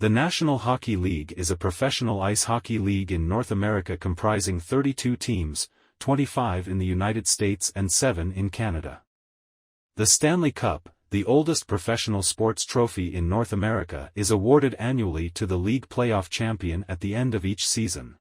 The National Hockey League is a professional ice hockey league in North America comprising 32 teams, 25 in the United States and 7 in Canada. The Stanley Cup, the oldest professional sports trophy in North America, is awarded annually to the league playoff champion at the end of each season.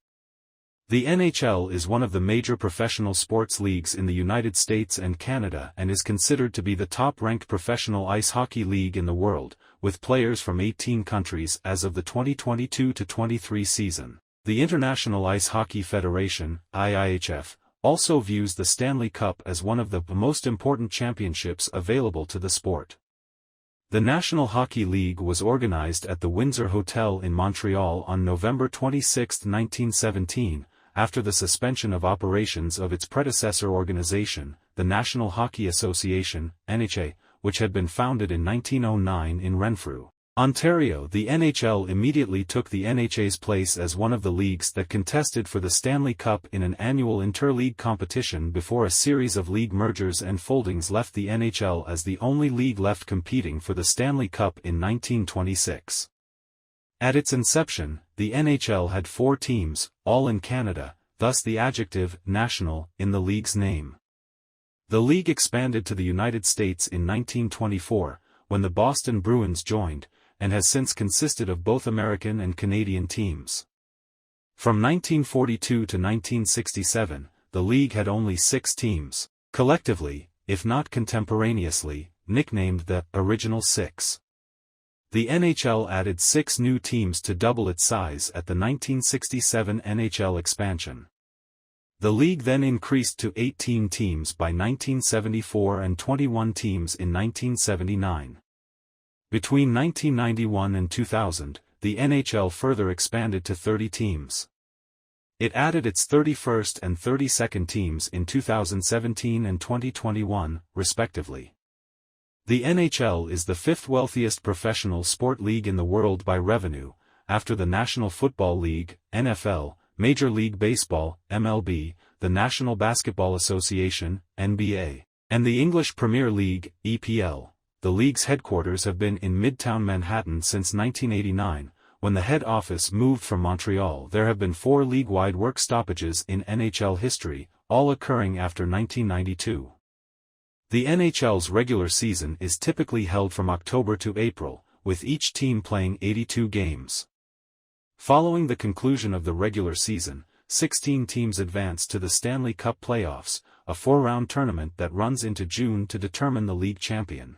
The NHL is one of the major professional sports leagues in the United States and Canada and is considered to be the top-ranked professional ice hockey league in the world, with players from 18 countries as of the 2022-23 season. The International Ice Hockey Federation, IIHF, also views the Stanley Cup as one of the most important championships available to the sport. The National Hockey League was organized at the Windsor Hotel in Montreal on November 26, 1917, after the suspension of operations of its predecessor organization, the National Hockey Association, NHA, which had been founded in 1909 in Renfrew, Ontario. The NHL immediately took the NHA's place as one of the leagues that contested for the Stanley Cup in an annual interleague competition before a series of league mergers and foldings left the NHL as the only league left competing for the Stanley Cup in 1926. At its inception, the NHL had 4 teams, all in Canada, thus the adjective "national" in the league's name. The league expanded to the United States in 1924, when the Boston Bruins joined, and has since consisted of both American and Canadian teams. From 1942 to 1967, the league had only 6 teams, collectively, if not contemporaneously, nicknamed the Original Six. The NHL added 6 new teams to double its size at the 1967 NHL expansion. The league then increased to 18 teams by 1974 and 21 teams in 1979. Between 1991 and 2000, the NHL further expanded to 30 teams. It added its 31st and 32nd teams in 2017 and 2021, respectively. The NHL is the 5th wealthiest professional sport league in the world by revenue, after the National Football League, NFL, Major League Baseball, MLB, the National Basketball Association, NBA, and the English Premier League, EPL. The league's headquarters have been in Midtown Manhattan since 1989, when the head office moved from Montreal. There have been 4 league-wide work stoppages in NHL history, all occurring after 1992. The NHL's regular season is typically held from October to April, with each team playing 82 games. Following the conclusion of the regular season, 16 teams advance to the Stanley Cup playoffs, a 4-round tournament that runs into June to determine the league champion.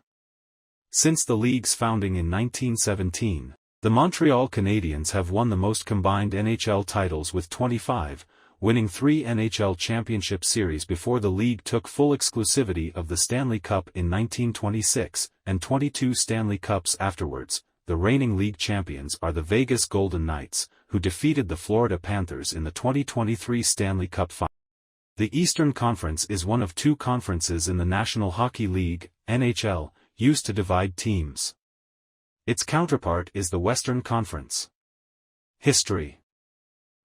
Since the league's founding in 1917, the Montreal Canadiens have won the most combined NHL titles with 25, winning 3 NHL Championship Series before the league took full exclusivity of the Stanley Cup in 1926, and 22 Stanley Cups afterwards. The reigning league champions are the Vegas Golden Knights, who defeated the Florida Panthers in the 2023 Stanley Cup Final. The Eastern Conference is one of 2 conferences in the National Hockey League, NHL, used to divide teams. Its counterpart is the Western Conference. History.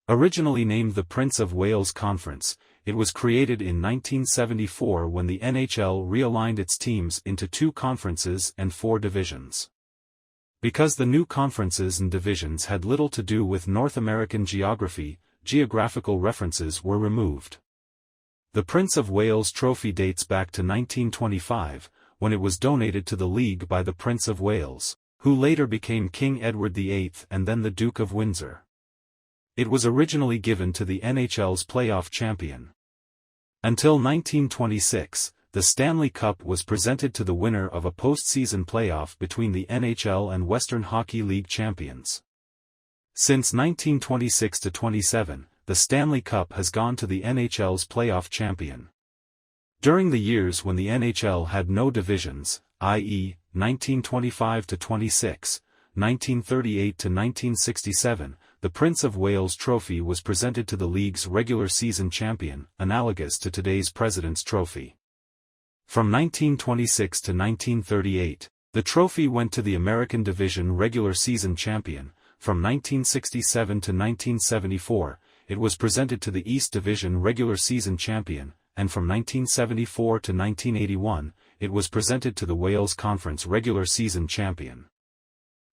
Originally named the Prince of Wales Conference, it was created in 1974 when the NHL realigned its teams into 2 conferences and 4 divisions. Because the new conferences and divisions had little to do with North American geography, geographical references were removed. The Prince of Wales Trophy dates back to 1925, when it was donated to the league by the Prince of Wales, who later became King Edward VIII and then the Duke of Windsor. It was originally given to the NHL's playoff champion. Until 1926, the Stanley Cup was presented to the winner of a postseason playoff between the NHL and Western Hockey League champions. Since 1926-27, the Stanley Cup has gone to the NHL's playoff champion. During the years when the NHL had no divisions, i.e., 1925-26, 1938-1967, the Prince of Wales Trophy was presented to the league's regular season champion, analogous to today's President's Trophy. From 1926 to 1938, the trophy went to the American Division regular season champion. From 1967 to 1974, it was presented to the East Division regular season champion, and from 1974 to 1981, it was presented to the Wales Conference regular season champion.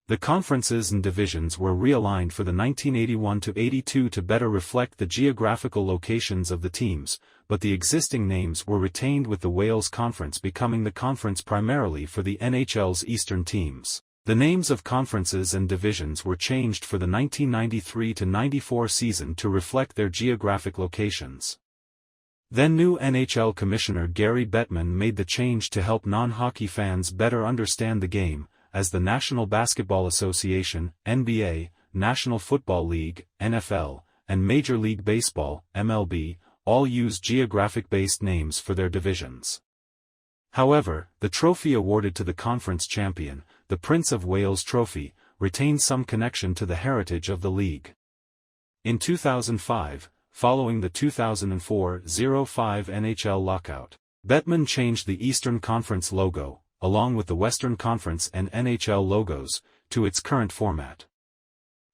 The conferences and divisions were realigned for the 1981-82 to better reflect the geographical locations of the teams, but the existing names were retained, with the Wales Conference becoming the conference primarily for the NHL's Eastern teams. The names of conferences and divisions were changed for the 1993-94 season to reflect their geographic locations. Then new NHL Commissioner Gary Bettman made the change to help non-hockey fans better understand the game, as the National Basketball Association, NBA, National Football League, NFL, and Major League Baseball, MLB, all use geographic-based names for their divisions. However, the trophy awarded to the conference champion, the Prince of Wales Trophy, retains some connection to the heritage of the league. In 2005, following the 2004-05 NHL lockout, Bettman changed the Eastern Conference logo, along with the Western Conference and NHL logos, to its current format.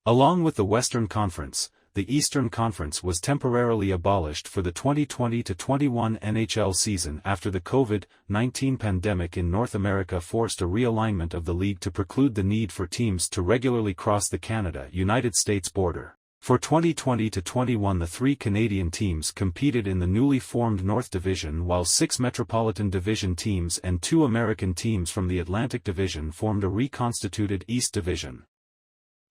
Along with the Western Conference, the Eastern Conference was temporarily abolished for the 2020-21 NHL season after the COVID-19 pandemic in North America forced a realignment of the league to preclude the need for teams to regularly cross the Canada-United States border. For 2020-21, the 3 Canadian teams competed in the newly formed North Division, while 6 Metropolitan Division teams and 2 American teams from the Atlantic Division formed a reconstituted East Division.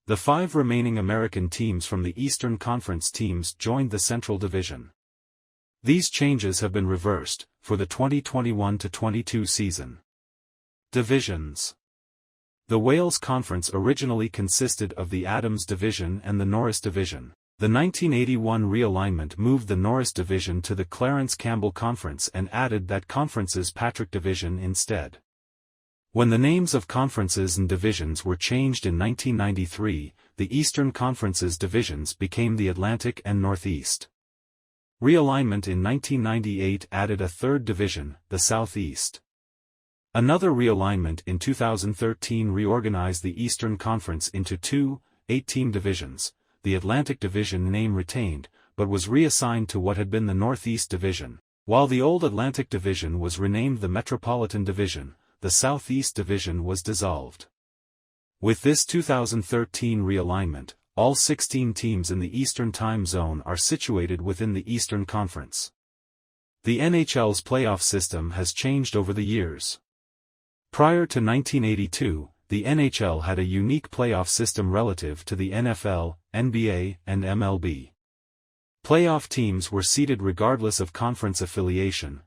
The 5 remaining American teams from the Eastern Conference teams joined the Central Division. These changes have been reversed for the 2021-22 season. Divisions. The Wales Conference originally consisted of the Adams Division and the Norris Division. The 1981 realignment moved the Norris Division to the Clarence Campbell Conference and added that conference's Patrick Division instead. When the names of conferences and divisions were changed in 1993, the Eastern Conference's divisions became the Atlantic and Northeast. Realignment in 1998 added a third division, the Southeast. Another realignment in 2013 reorganized the Eastern Conference into 2 8-team divisions, the Atlantic Division name retained, but was reassigned to what had been the Northeast Division. While the old Atlantic Division was renamed the Metropolitan Division, the Southeast Division was dissolved. With this 2013 realignment, all 16 teams in the Eastern Time Zone are situated within the Eastern Conference. The NHL's playoff system has changed over the years. Prior to 1982, the NHL had a unique playoff system relative to the NFL, NBA, and MLB. Playoff teams were seeded regardless of conference affiliation.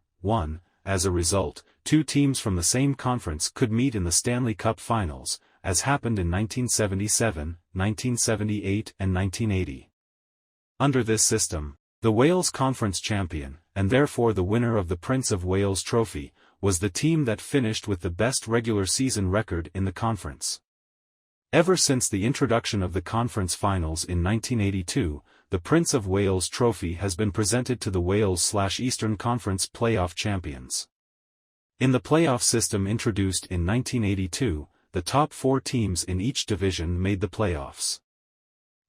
As a result, 2 teams from the same conference could meet in the Stanley Cup Finals, as happened in 1977, 1978, and 1980. Under this system, the Wales Conference champion, and therefore the winner of the Prince of Wales Trophy, was the team that finished with the best regular season record in the conference. Ever since the introduction of the conference finals in 1982, the Prince of Wales Trophy has been presented to the Wales/Eastern Conference playoff champions. In the playoff system introduced in 1982, the top 4 teams in each division made the playoffs.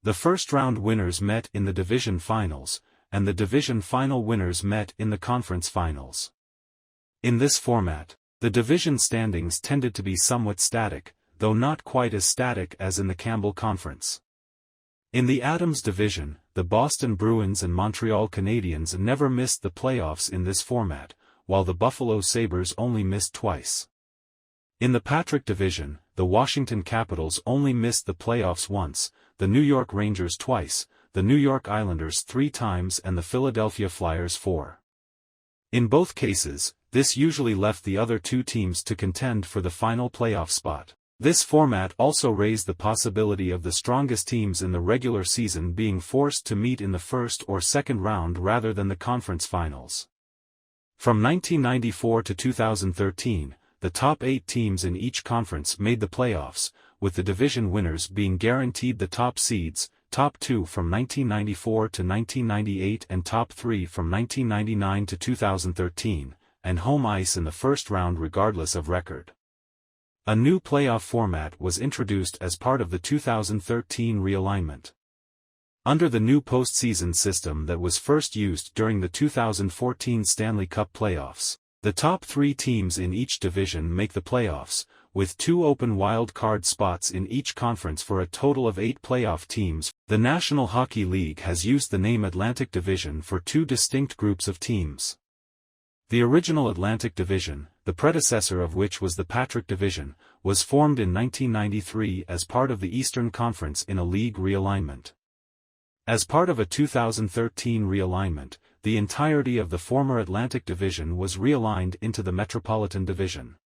The first-round winners met in the division finals, and the division final winners met in the conference finals. In this format, the division standings tended to be somewhat static, though not quite as static as in the Campbell Conference. In the Adams Division, the Boston Bruins and Montreal Canadiens never missed the playoffs in this format, while the Buffalo Sabres only missed twice. In the Patrick Division, the Washington Capitals only missed the playoffs once, the New York Rangers twice, the New York Islanders 3 times and the Philadelphia Flyers 4. In both cases, this usually left the other 2 teams to contend for the final playoff spot. This format also raised the possibility of the strongest teams in the regular season being forced to meet in the first or second round rather than the conference finals. From 1994 to 2013, the top 8 teams in each conference made the playoffs, with the division winners being guaranteed the top seeds, top 2 from 1994 to 1998 and top 3 from 1999 to 2013, and home ice in the first round regardless of record. A new playoff format was introduced as part of the 2013 realignment. Under the new postseason system that was first used during the 2014 Stanley Cup playoffs, the top 3 teams in each division make the playoffs, with 2 open wild card spots in each conference for a total of 8 playoff teams. The National Hockey League has used the name Atlantic Division for 2 distinct groups of teams. The original Atlantic Division, the predecessor of which was the Patrick Division, was formed in 1993 as part of the Eastern Conference in a league realignment. As part of a 2013 realignment, the entirety of the former Atlantic Division was realigned into the Metropolitan Division.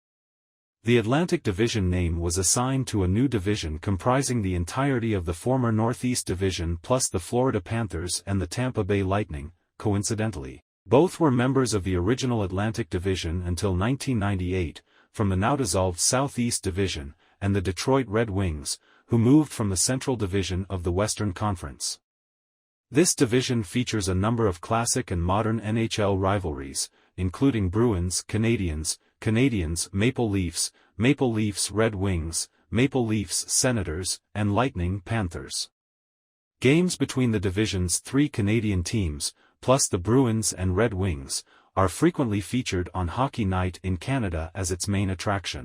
The Atlantic Division name was assigned to a new division comprising the entirety of the former Northeast Division plus the Florida Panthers and the Tampa Bay Lightning. Coincidentally, both were members of the original Atlantic Division until 1998, from the now-dissolved Southeast Division, and the Detroit Red Wings, who moved from the Central Division of the Western Conference. This division features a number of classic and modern NHL rivalries, including Bruins, Canadiens, Maple Leafs, Red Wings, Maple Leafs Senators, and Lightning Panthers. Games between the division's 3 Canadian teams, plus the Bruins and Red Wings, are frequently featured on Hockey Night in Canada as its main attraction.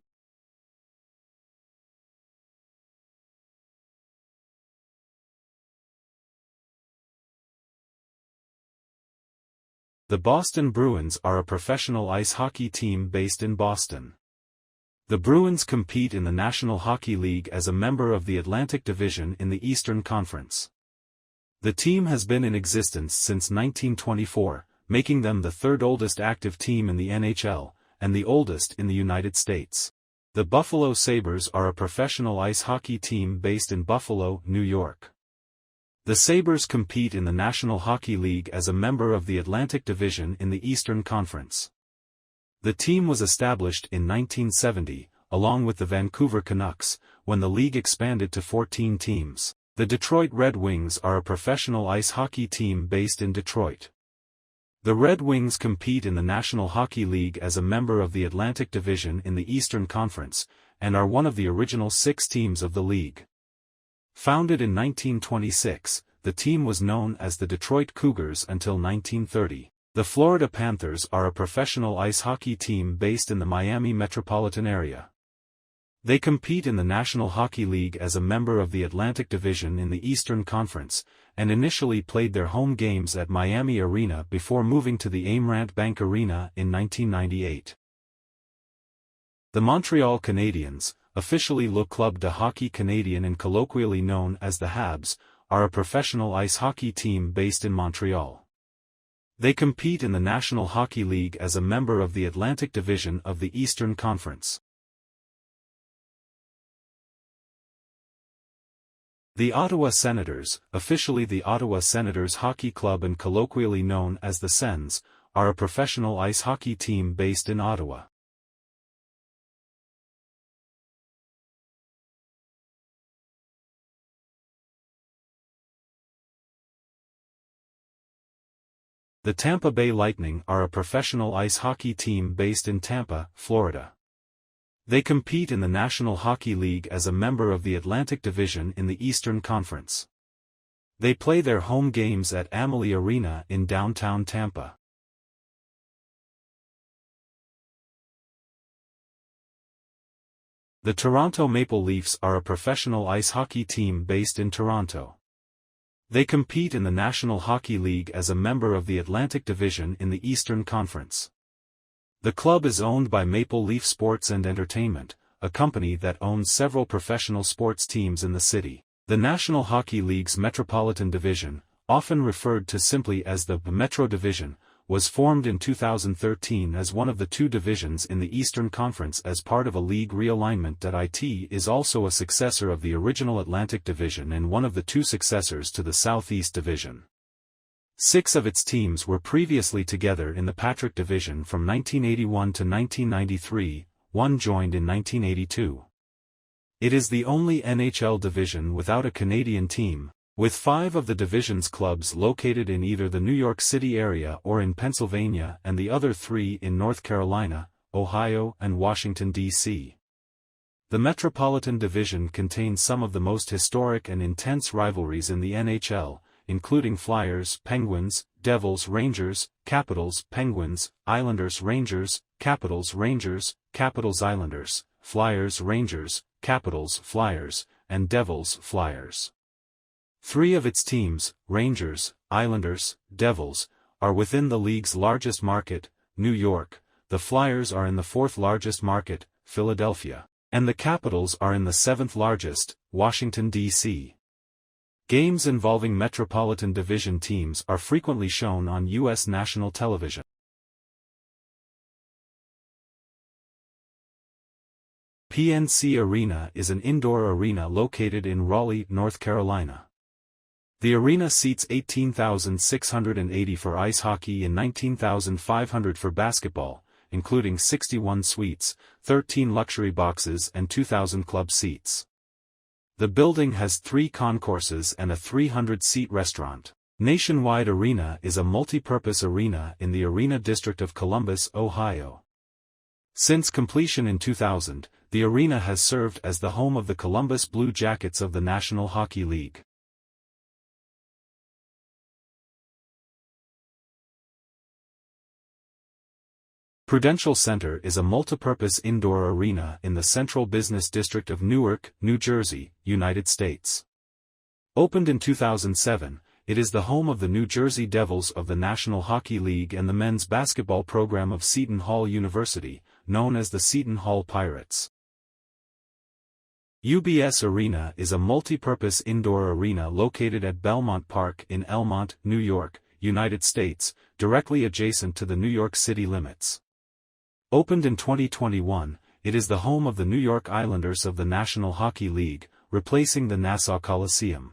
The Boston Bruins are a professional ice hockey team based in Boston. The Bruins compete in the National Hockey League as a member of the Atlantic Division in the Eastern Conference. The team has been in existence since 1924, making them the 3rd oldest active team in the NHL, and the oldest in the United States. The Buffalo Sabres are a professional ice hockey team based in Buffalo, New York. The Sabres compete in the National Hockey League as a member of the Atlantic Division in the Eastern Conference. The team was established in 1970, along with the Vancouver Canucks, when the league expanded to 14 teams. The Detroit Red Wings are a professional ice hockey team based in Detroit. The Red Wings compete in the National Hockey League as a member of the Atlantic Division in the Eastern Conference, and are one of the original 6 teams of the league. Founded in 1926, the team was known as the Detroit Cougars until 1930. The Florida Panthers are a professional ice hockey team based in the Miami metropolitan area. They compete in the National Hockey League as a member of the Atlantic Division in the Eastern Conference, and initially played their home games at Miami Arena before moving to the Amerant Bank Arena in 1998. The Montreal Canadiens, officially Le Club de Hockey Canadien and colloquially known as the Habs, are a professional ice hockey team based in Montreal. They compete in the National Hockey League as a member of the Atlantic Division of the Eastern Conference. The Ottawa Senators, officially the Ottawa Senators Hockey Club and colloquially known as the Sens, are a professional ice hockey team based in Ottawa. The Tampa Bay Lightning are a professional ice hockey team based in Tampa, Florida. They compete in the National Hockey League as a member of the Atlantic Division in the Eastern Conference. They play their home games at Amalie Arena in downtown Tampa. The Toronto Maple Leafs are a professional ice hockey team based in Toronto. They compete in the National Hockey League as a member of the Atlantic Division in the Eastern Conference. The club is owned by Maple Leaf Sports and Entertainment, a company that owns several professional sports teams in the city. The National Hockey League's Metropolitan Division, often referred to simply as the Metro Division, was formed in 2013 as one of the 2 divisions in the Eastern Conference as part of a league realignment. It is also a successor of the original Atlantic Division and one of the 2 successors to the Southeast Division. 6 of its teams were previously together in the Patrick Division from 1981 to 1993, 1 joined in 1982. It is the only NHL division without a Canadian team, with 5 of the division's clubs located in either the New York City area or in Pennsylvania and the other 3 in North Carolina, Ohio and Washington, D.C. The Metropolitan Division contains some of the most historic and intense rivalries in the NHL, including Flyers, Penguins, Devils, Rangers, Capitals, Penguins, Islanders, Rangers, Capitals, Rangers, Capitals, Islanders, Flyers Rangers, Capitals Flyers, and Devils Flyers. 3 of its teams, Rangers, Islanders, Devils, are within the league's largest market, New York, the Flyers are in the 4th largest market, Philadelphia, and the Capitals are in the 7th largest, Washington, D.C. Games involving Metropolitan Division teams are frequently shown on U.S. national television. PNC Arena is an indoor arena located in Raleigh, North Carolina. The arena seats 18,680 for ice hockey and 19,500 for basketball, including 61 suites, 13 luxury boxes and 2,000 club seats. The building has 3 concourses and a 300-seat restaurant. Nationwide Arena is a multi-purpose arena in the Arena District of Columbus, Ohio. Since completion in 2000, the arena has served as the home of the Columbus Blue Jackets of the National Hockey League. Prudential Center is a multipurpose indoor arena in the Central Business District of Newark, New Jersey, United States. Opened in 2007, it is the home of the New Jersey Devils of the National Hockey League and the men's basketball program of Seton Hall University, known as the Seton Hall Pirates. UBS Arena is a multi-purpose indoor arena located at Belmont Park in Elmont, New York, United States, directly adjacent to the New York City limits. Opened in 2021, it is the home of the New York Islanders of the National Hockey League, replacing the Nassau Coliseum.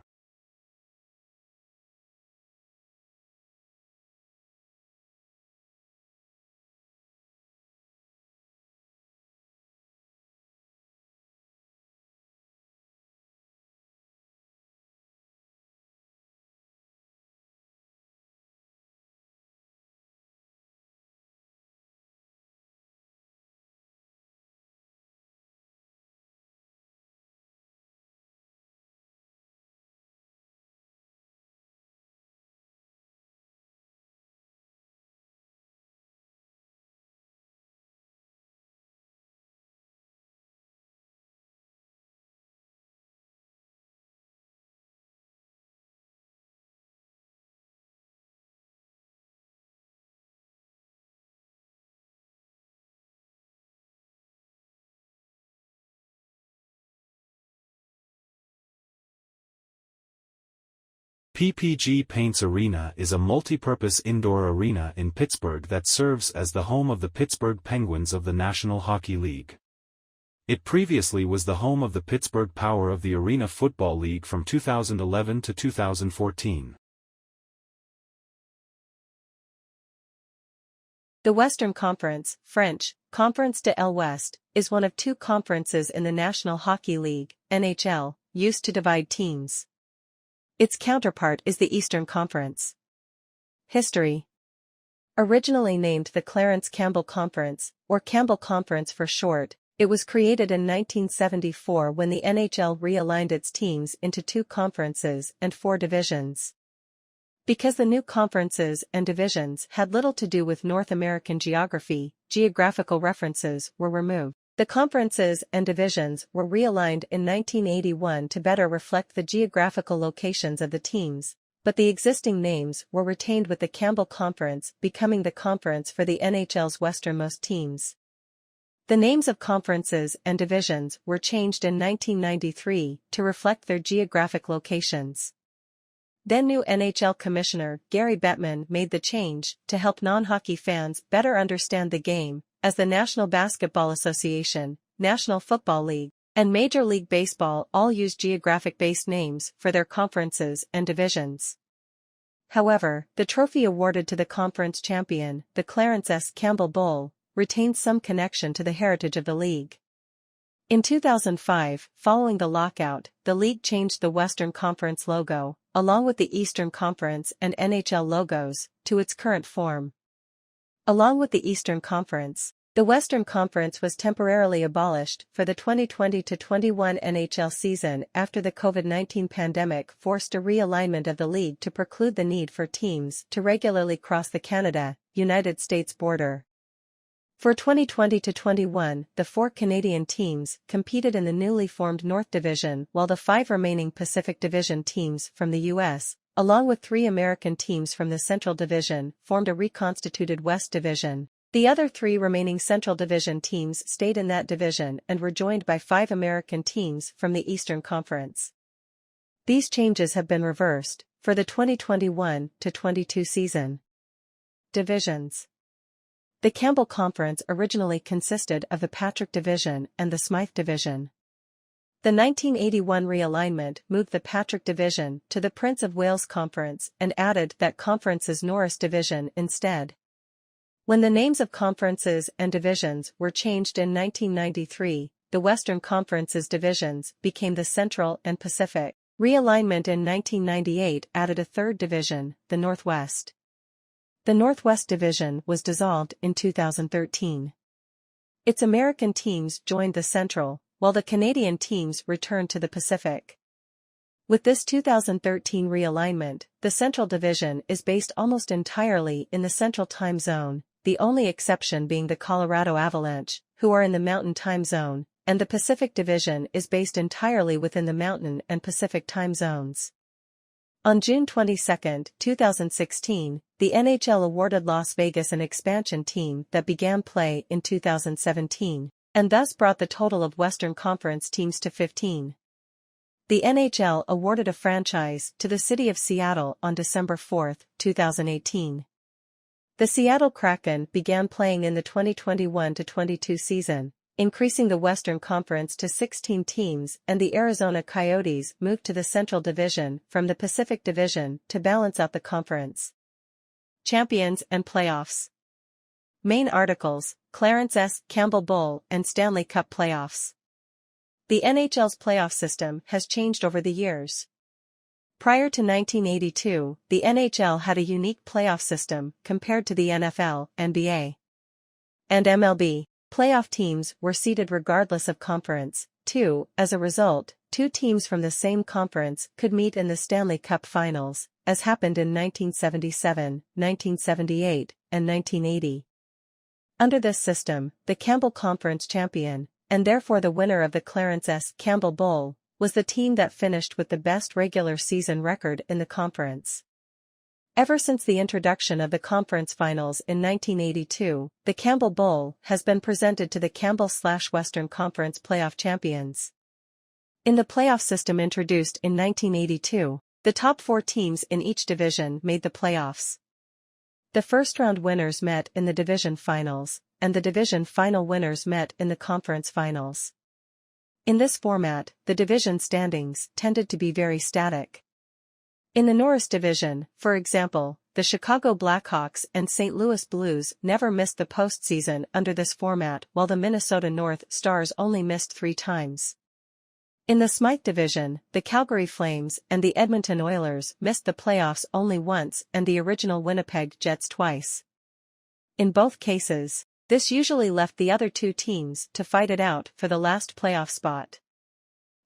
PPG Paints Arena is a multi-purpose indoor arena in Pittsburgh that serves as the home of the Pittsburgh Penguins of the National Hockey League. It previously was the home of the Pittsburgh Power of the Arena Football League from 2011 to 2014. The Western Conference, French, Conference de l'Ouest, is one of 2 conferences in the National Hockey League, NHL, used to divide teams. Its counterpart is the Eastern Conference. History. Originally named the Clarence Campbell Conference, or Campbell Conference for short, it was created in 1974 when the NHL realigned its teams into 2 conferences and 4 divisions. Because the new conferences and divisions had little to do with North American geography, geographical references were removed. The conferences and divisions were realigned in 1981 to better reflect the geographical locations of the teams, but the existing names were retained with the Campbell Conference becoming the conference for the NHL's westernmost teams. The names of conferences and divisions were changed in 1993 to reflect their geographic locations. Then new NHL Commissioner Gary Bettman made the change to help non-hockey fans better understand the game, as the National Basketball Association, National Football League, and Major League Baseball all use geographic-based names for their conferences and divisions. However, the trophy awarded to the conference champion, the Clarence S. Campbell Bowl, retains some connection to the heritage of the league. In 2005, following the lockout, the league changed the Western Conference logo, along with the Eastern Conference and NHL logos, to its current form. Along with the Eastern Conference, the Western Conference was temporarily abolished for the 2020-21 NHL season after the COVID-19 pandemic forced a realignment of the league to preclude the need for teams to regularly cross the Canada-United States border. For 2020-21, the 4 Canadian teams competed in the newly formed North Division, while the 5 remaining Pacific Division teams from the U.S., along with 3 American teams from the Central Division, formed a reconstituted West Division. The other 3 remaining Central Division teams stayed in that division and were joined by 5 American teams from the Eastern Conference. These changes have been reversed for the 2021-22 season. Divisions. The Campbell Conference originally consisted of the Patrick Division and the Smythe Division. The 1981 realignment moved the Patrick Division to the Prince of Wales Conference and added that conference's Norris Division instead. When the names of conferences and divisions were changed in 1993, the Western Conference's divisions became the Central and Pacific. Realignment in 1998 added a third division, the Northwest. The Northwest Division was dissolved in 2013. Its American teams joined the Central, while the Canadian teams returned to the Pacific. With this 2013 realignment, the Central Division is based almost entirely in the Central Time Zone, the only exception being the Colorado Avalanche, who are in the Mountain Time Zone, and the Pacific Division is based entirely within the Mountain and Pacific Time Zones. On June 22, 2016, the NHL awarded Las Vegas an expansion team that began play in 2017, and thus brought the total of Western Conference teams to 15. The NHL awarded a franchise to the city of Seattle on December 4, 2018. The Seattle Kraken began playing in the 2021-22 season, increasing the Western Conference to 16 teams, and the Arizona Coyotes moved to the Central Division from the Pacific Division to balance out the conference. Champions and Playoffs. Main articles: Clarence S. Campbell Bowl and Stanley Cup Playoffs. The NHL's playoff system has changed over the years. Prior to 1982, the NHL had a unique playoff system compared to the NFL, NBA, and MLB. Playoff teams were seeded regardless of conference. As a result, 2 teams from the same conference could meet in the Stanley Cup Finals, as happened in 1977, 1978, and 1980. Under this system, the Campbell Conference champion, and therefore the winner of the Clarence S. Campbell Bowl, was the team that finished with the best regular season record in the conference. Ever since the introduction of the conference finals in 1982, the Campbell Bowl has been presented to the Campbell/Western Conference playoff champions. In the playoff system introduced in 1982, the top 4 teams in each division made the playoffs. The first-round winners met in the division finals, and the division final winners met in the conference finals. In this format, the division standings tended to be very static. In the Norris Division, for example, the Chicago Blackhawks and St. Louis Blues never missed the postseason under this format, while the Minnesota North Stars only missed 3 times. In the Smythe Division, the Calgary Flames and the Edmonton Oilers missed the playoffs only once and the original Winnipeg Jets twice. In both cases, this usually left the other 2 teams to fight it out for the last playoff spot.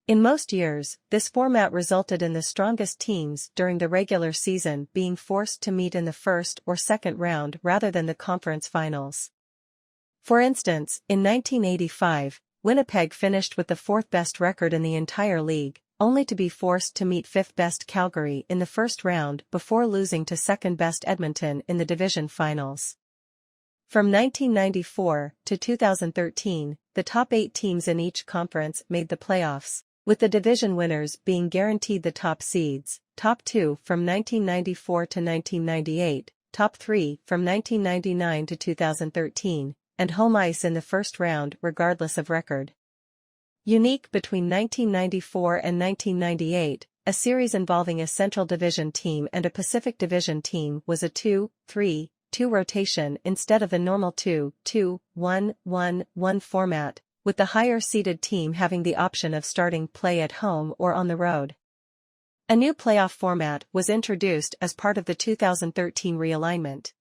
In most years, this format resulted in the strongest teams during the regular season being forced to meet in the first or second round rather than the conference finals. For instance, in 1985, Winnipeg finished with the 4th best record in the entire league, only to be forced to meet 5th best Calgary in the first round before losing to 2nd best Edmonton in the division finals. From 1994 to 2013, the top 8 teams in each conference made the playoffs, with the division winners being guaranteed the top seeds, top 2 from 1994 to 1998, top 3 from 1999 to 2013, and home ice in the first round regardless of record. Unique between 1994 and 1998, a series involving a Central Division team and a Pacific Division team was a 2-3-2 rotation instead of the normal 2-2-1-1-1 format, with the higher-seeded team having the option of starting play at home or on the road. A new playoff format was introduced as part of the 2013 realignment.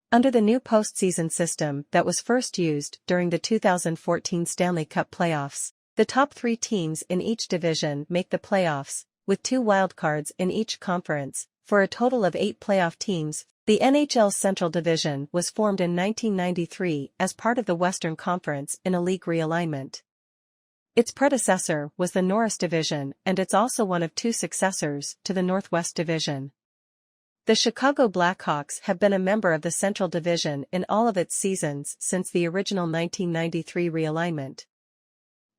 Under the new postseason system that was first used during the 2014 Stanley Cup playoffs, the top 3 teams in each division make the playoffs, with 2 wildcards in each conference, for a total of 8 playoff teams. The NHL's Central Division was formed in 1993 as part of the Western Conference in a league realignment. Its predecessor was the Norris Division, and it's also one of two successors to the Northwest Division. The Chicago Blackhawks have been a member of the Central Division in all of its seasons since the original 1993 realignment.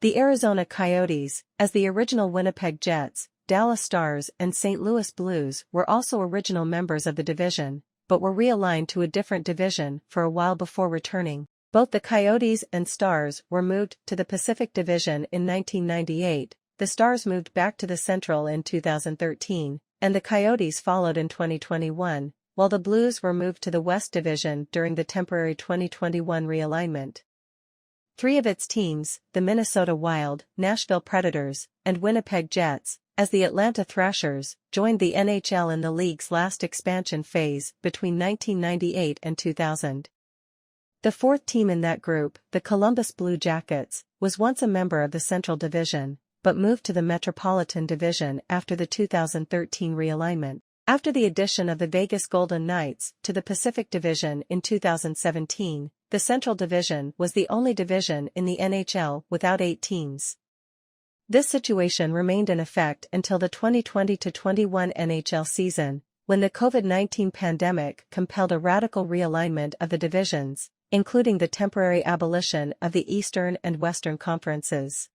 The Arizona Coyotes, as the original Winnipeg Jets, Dallas Stars and St. Louis Blues were also original members of the division, but were realigned to a different division for a while before returning. Both the Coyotes and Stars were moved to the Pacific Division in 1998, the Stars moved back to the Central in 2013, and the Coyotes followed in 2021, while the Blues were moved to the West Division during the temporary 2021 realignment. Three of its teams, the Minnesota Wild, Nashville Predators, and Winnipeg Jets, as the Atlanta Thrashers, joined the NHL in the league's last expansion phase between 1998 and 2000. The fourth team in that group, the Columbus Blue Jackets, was once a member of the Central Division, but moved to the Metropolitan Division after the 2013 realignment. After the addition of the Vegas Golden Knights to the Pacific Division in 2017, the Central Division was the only division in the NHL without 8 teams. This situation remained in effect until the 2020-21 NHL season, when the COVID-19 pandemic compelled a radical realignment of the divisions, including the temporary abolition of the Eastern and Western Conferences.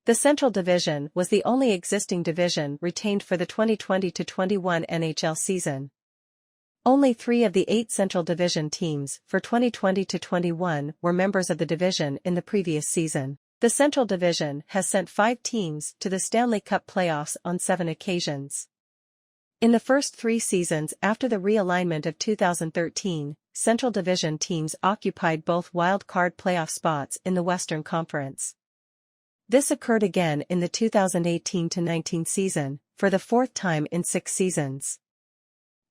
The Central Division was the only existing division retained for the 2020-21 NHL season. Only 3 of the 8 Central Division teams for 2020-21 were members of the division in the previous season. The Central Division has sent 5 teams to the Stanley Cup playoffs on 7 occasions. In the first 3 seasons after the realignment of 2013, Central Division teams occupied both wild card playoff spots in the Western Conference. This occurred again in the 2018-19 season, for the 4th time in 6 seasons.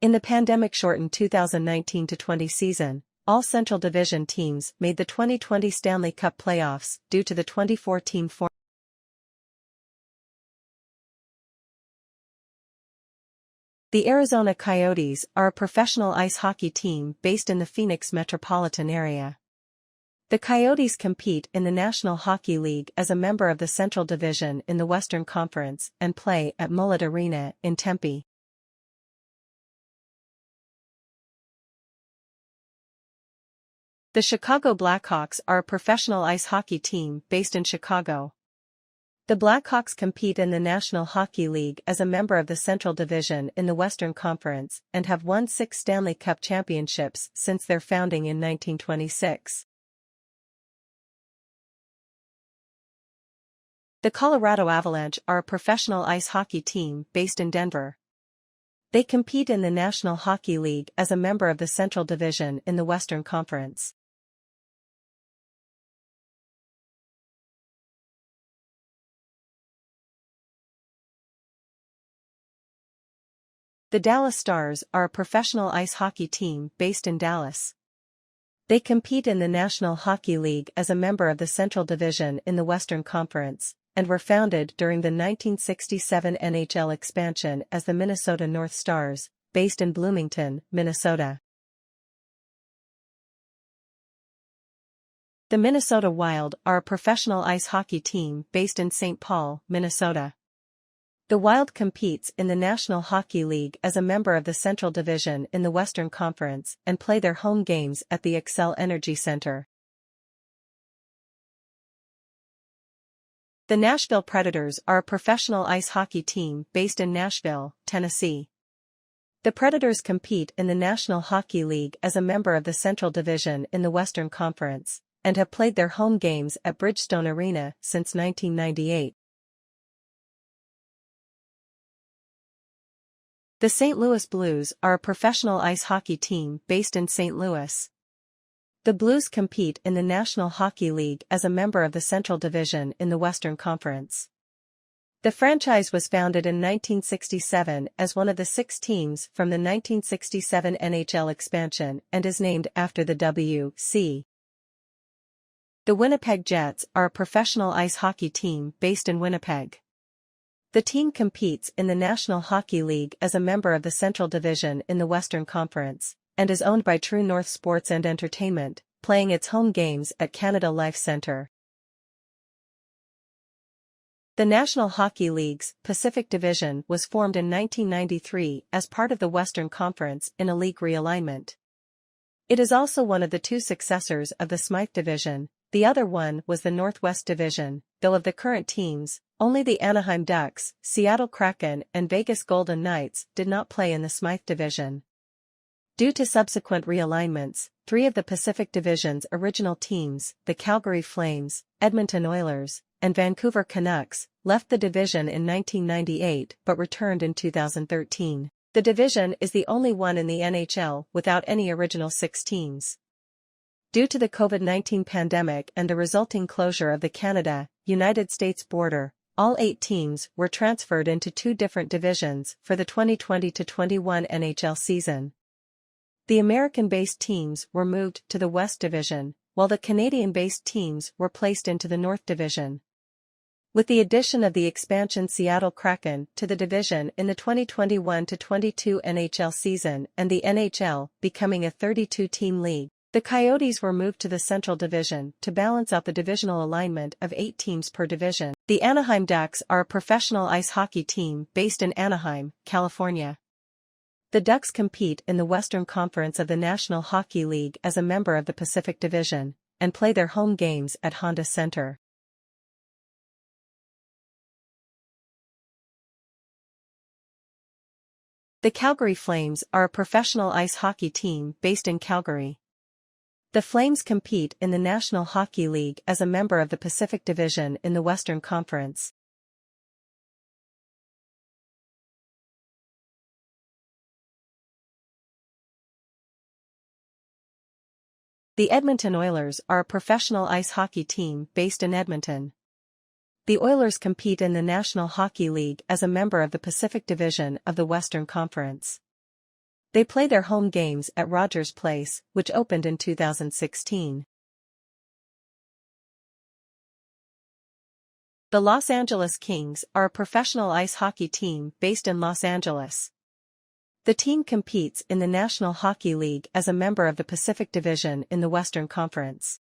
In the pandemic-shortened 2019-20 season, all Central Division teams made the 2020 Stanley Cup playoffs due to the 24-team format. The Arizona Coyotes are a professional ice hockey team based in the Phoenix metropolitan area. The Coyotes compete in the National Hockey League as a member of the Central Division in the Western Conference and play at Mullet Arena in Tempe. The Chicago Blackhawks are a professional ice hockey team based in Chicago. The Blackhawks compete in the National Hockey League as a member of the Central Division in the Western Conference and have won 6 Stanley Cup championships since their founding in 1926. The Colorado Avalanche are a professional ice hockey team based in Denver. They compete in the National Hockey League as a member of the Central Division in the Western Conference. The Dallas Stars are a professional ice hockey team based in Dallas. They compete in the National Hockey League as a member of the Central Division in the Western Conference, and were founded during the 1967 NHL expansion as the Minnesota North Stars, based in Bloomington, Minnesota. The Minnesota Wild are a professional ice hockey team based in St. Paul, Minnesota. The Wild competes in the National Hockey League as a member of the Central Division in the Western Conference and play their home games at the Xcel Energy Center. The Nashville Predators are a professional ice hockey team based in Nashville, Tennessee. The Predators compete in the National Hockey League as a member of the Central Division in the Western Conference, and have played their home games at Bridgestone Arena since 1998. The St. Louis Blues are a professional ice hockey team based in St. Louis. The Blues compete in the National Hockey League as a member of the Central Division in the Western Conference. The franchise was founded in 1967 as one of the 6 teams from the 1967 NHL expansion and is named after the W.C. The Winnipeg Jets are a professional ice hockey team based in Winnipeg. The team competes in the National Hockey League as a member of the Central Division in the Western Conference, and is owned by True North Sports and Entertainment, playing its home games at Canada Life Centre. The National Hockey League's Pacific Division was formed in 1993 as part of the Western Conference in a league realignment. It is also one of the two successors of the Smythe Division. The other one was the Northwest Division, though of the current teams, only the Anaheim Ducks, Seattle Kraken and Vegas Golden Knights did not play in the Smythe Division. Due to subsequent realignments, three of the Pacific Division's original teams, the Calgary Flames, Edmonton Oilers, and Vancouver Canucks, left the division in 1998 but returned in 2013. The division is the only one in the NHL without any original six teams. Due to the COVID-19 pandemic and the resulting closure of the Canada-United States border, all 8 teams were transferred into 2 different divisions for the 2020-21 NHL season. The American-based teams were moved to the West Division, while the Canadian-based teams were placed into the North Division. With the addition of the expansion Seattle Kraken to the division in the 2021-22 NHL season and the NHL becoming a 32-team league, the Coyotes were moved to the Central Division to balance out the divisional alignment of 8 teams per division. The Anaheim Ducks are a professional ice hockey team based in Anaheim, California. The Ducks compete in the Western Conference of the National Hockey League as a member of the Pacific Division, and play their home games at Honda Center. The Calgary Flames are a professional ice hockey team based in Calgary. The Flames compete in the National Hockey League as a member of the Pacific Division in the Western Conference. The Edmonton Oilers are a professional ice hockey team based in Edmonton. The Oilers compete in the National Hockey League as a member of the Pacific Division of the Western Conference. They play their home games at Rogers Place, which opened in 2016. The Los Angeles Kings are a professional ice hockey team based in Los Angeles. The team competes in the National Hockey League as a member of the Pacific Division in the Western Conference.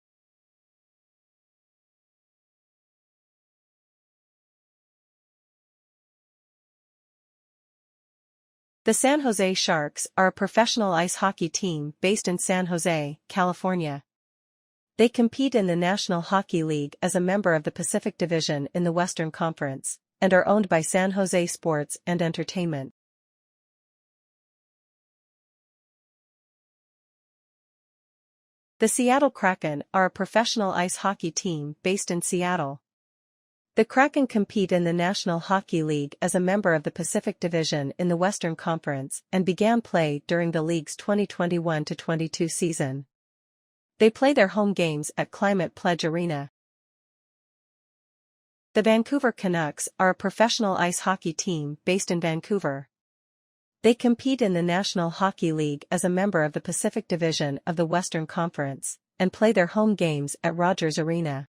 The San Jose Sharks are a professional ice hockey team based in San Jose, California. They compete in the National Hockey League as a member of the Pacific Division in the Western Conference, and are owned by San Jose Sports and Entertainment. The Seattle Kraken are a professional ice hockey team based in Seattle. The Kraken compete in the National Hockey League as a member of the Pacific Division in the Western Conference and began play during the league's 2021-22 season. They play their home games at Climate Pledge Arena. The Vancouver Canucks are a professional ice hockey team based in Vancouver. They compete in the National Hockey League as a member of the Pacific Division of the Western Conference, and play their home games at Rogers Arena.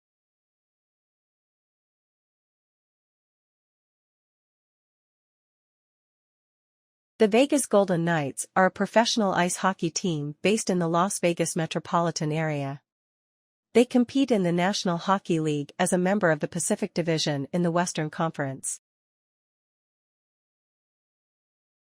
The Vegas Golden Knights are a professional ice hockey team based in the Las Vegas Metropolitan area. They compete in the National Hockey League as a member of the Pacific Division in the Western Conference.